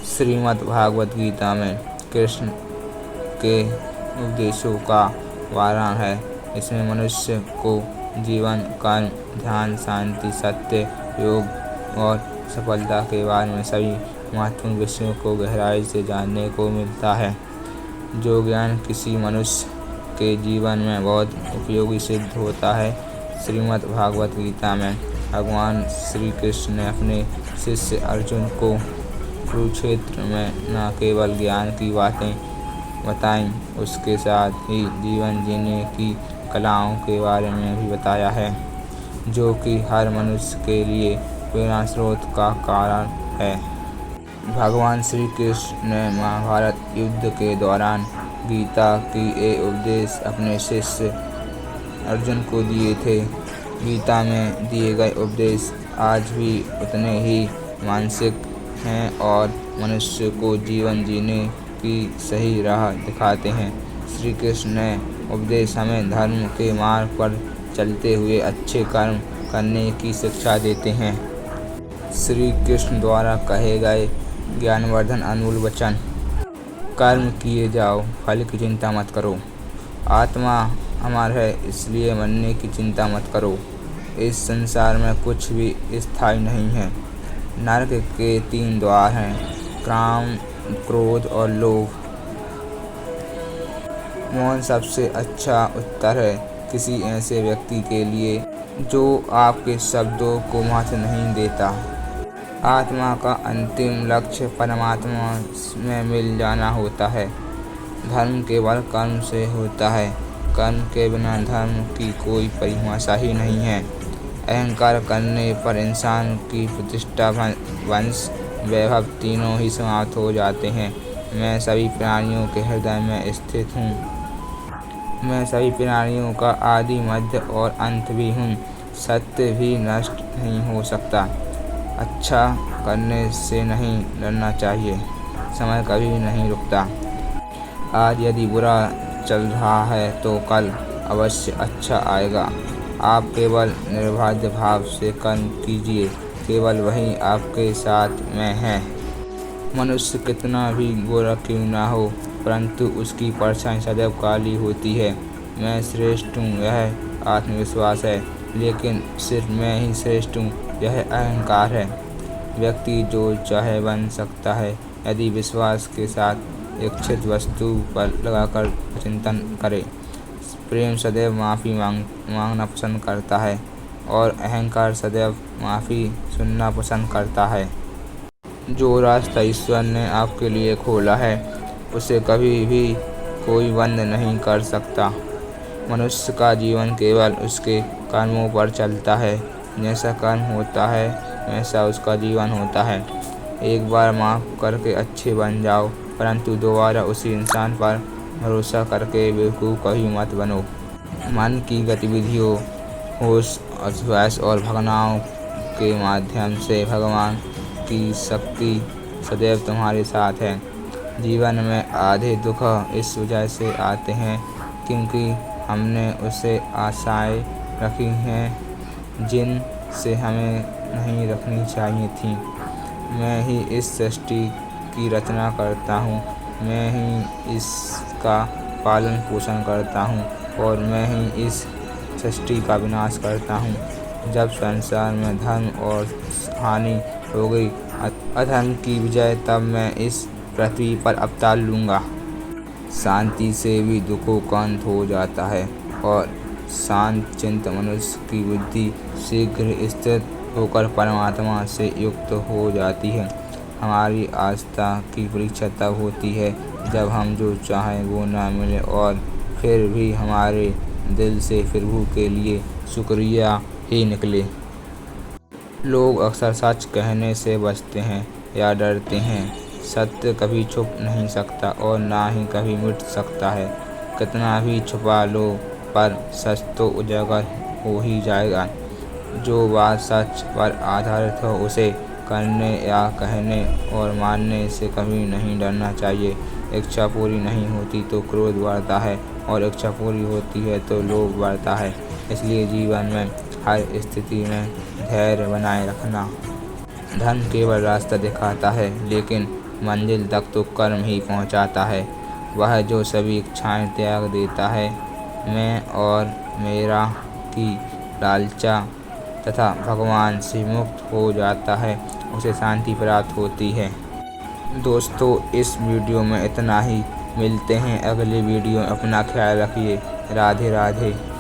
श्रीमद् भागवत गीता में कृष्ण के उपदेशों का वर्णन है। इसमें मनुष्य को जीवन, कर्म, ध्यान, शांति, सत्य, योग और सफलता के बारे में सभी महत्वपूर्ण विषयों को गहराई से जानने को मिलता है। जो ज्ञान किसी मनुष्य के जीवन में बहुत उपयोगी सिद्ध होता है। श्रीमद् भागवत गीता में भगवान श्री कृष्ण ने अपने शिष्य अर्जुन को कुरुक्षेत्र में न केवल ज्ञान की बातें बताईं, उसके साथ ही जीवन जीने की कलाओं के बारे में भी बताया है, जो कि हर मनुष्य के लिए प्रेरणा स्रोत का कारण है। भगवान श्री कृष्ण ने महाभारत युद्ध के दौरान गीता की ये उपदेश अपने शिष्य अर्जुन को दिए थे। गीता में दिए गए उपदेश आज भी उतने ही मानसिक हैं और मनुष्य को जीवन जीने की सही राह दिखाते हैं। श्री कृष्ण ने उपदेश हमें धर्म के मार्ग पर चलते हुए अच्छे कर्म करने की शिक्षा देते हैं। श्री कृष्ण द्वारा कहे गए ज्ञानवर्धन अनमोल वचन। कर्म किए जाओ, फल की चिंता मत करो। आत्मा अमर है, इसलिए मरने की चिंता मत करो। इस संसार में कुछ भी स्थायी नहीं है। नरक के 3 द्वार हैं, काम, क्रोध और लोभ। मौन सबसे अच्छा उत्तर है किसी ऐसे व्यक्ति के लिए जो आपके शब्दों को महत्व नहीं देता। आत्मा का अंतिम लक्ष्य परमात्मा में मिल जाना होता है। धर्म केवल कर्म से होता है। कर्म के बिना धर्म की कोई परिभाषा ही नहीं है। अहंकार करने पर इंसान की प्रतिष्ठा, वंश, वैभव तीनों ही समाप्त हो जाते हैं। मैं सभी प्राणियों के हृदय में स्थित हूँ। मैं सभी प्राणियों का आदि, मध्य और अंत भी हूँ। सत्य भी नष्ट नहीं हो सकता। अच्छा करने से नहीं डरना चाहिए। समय कभी भी नहीं रुकता। आज यदि बुरा चल रहा है तो कल अवश्य अच्छा आएगा। आप केवल निर्बाध भाव से कर्म कीजिए, केवल वही आपके साथ में है। मनुष्य कितना भी बुरा क्यों ना हो, परंतु उसकी परछाई सदैव काली होती है। मैं श्रेष्ठ हूँ, यह आत्मविश्वास है, लेकिन सिर्फ मैं ही श्रेष्ठ हूँ, यह अहंकार है। व्यक्ति जो चाहे बन सकता है यदि विश्वास के साथ इच्छित वस्तु पर लगाकर चिंतन करे। प्रेम सदैव माफ़ी मांगना पसंद करता है और अहंकार सदैव माफ़ी सुनना पसंद करता है। जो रास्ता ईश्वर ने आपके लिए खोला है उसे कभी भी कोई बंद नहीं कर सकता। मनुष्य का जीवन केवल उसके कर्मों पर चलता है। जैसा कर्म होता है वैसा उसका जीवन होता है। एक बार माफ़ करके अच्छे बन जाओ, परंतु दोबारा उसी इंसान पर भरोसा करके बेवकूफ़ कभी मत बनो। मन की गतिविधियों, होश, अभ्यास और भावनाओं के माध्यम से भगवान की शक्ति सदैव तुम्हारे साथ है। जीवन में आधे दुख इस वजह से आते हैं क्योंकि हमने उसे आशाएं रखी हैं जिन से हमें नहीं रखनी चाहिए थी। मैं ही इस सृष्टि की रचना करता हूँ। मैं ही इसका पालन पोषण करता हूँ और मैं ही इस सृष्टि का विनाश करता हूँ। जब संसार में धर्म और हानि हो गई, अधर्म की विजय, तब मैं इस पृथ्वी पर अवतार लूँगा। शांति से भी दुखों का अंत हो जाता है और शांत चित्त मनुष्य की बुद्धि शीघ्र स्थिर होकर परमात्मा से युक्त हो जाती है। हमारी आस्था की परीक्षा तब होती है जब हम जो चाहें वो ना मिले और फिर भी हमारे दिल से प्रभु के लिए शुक्रिया ही निकले। लोग अक्सर सच कहने से बचते हैं या डरते हैं। सत्य कभी छुप नहीं सकता और ना ही कभी मिट सकता है। कितना भी छुपा लो पर सच तो उजागर हो ही जाएगा। जो बात सच पर आधारित हो उसे करने या कहने और मानने से कभी नहीं डरना चाहिए। इच्छा पूरी नहीं होती तो क्रोध बढ़ता है और इच्छा पूरी होती है तो लोभ बढ़ता है। इसलिए जीवन में हर स्थिति में धैर्य बनाए रखना। धन केवल रास्ता दिखाता है, लेकिन मंजिल तक तो कर्म ही पहुंचाता है। वह जो सभी इच्छाएं त्याग देता है, मैं और मेरा की लालचा तथा भगवान से मुक्त हो जाता है, उसे शांति प्राप्त होती है। दोस्तों, इस वीडियो में इतना ही। मिलते हैं अगले वीडियो में। अपना ख्याल रखिए। राधे राधे।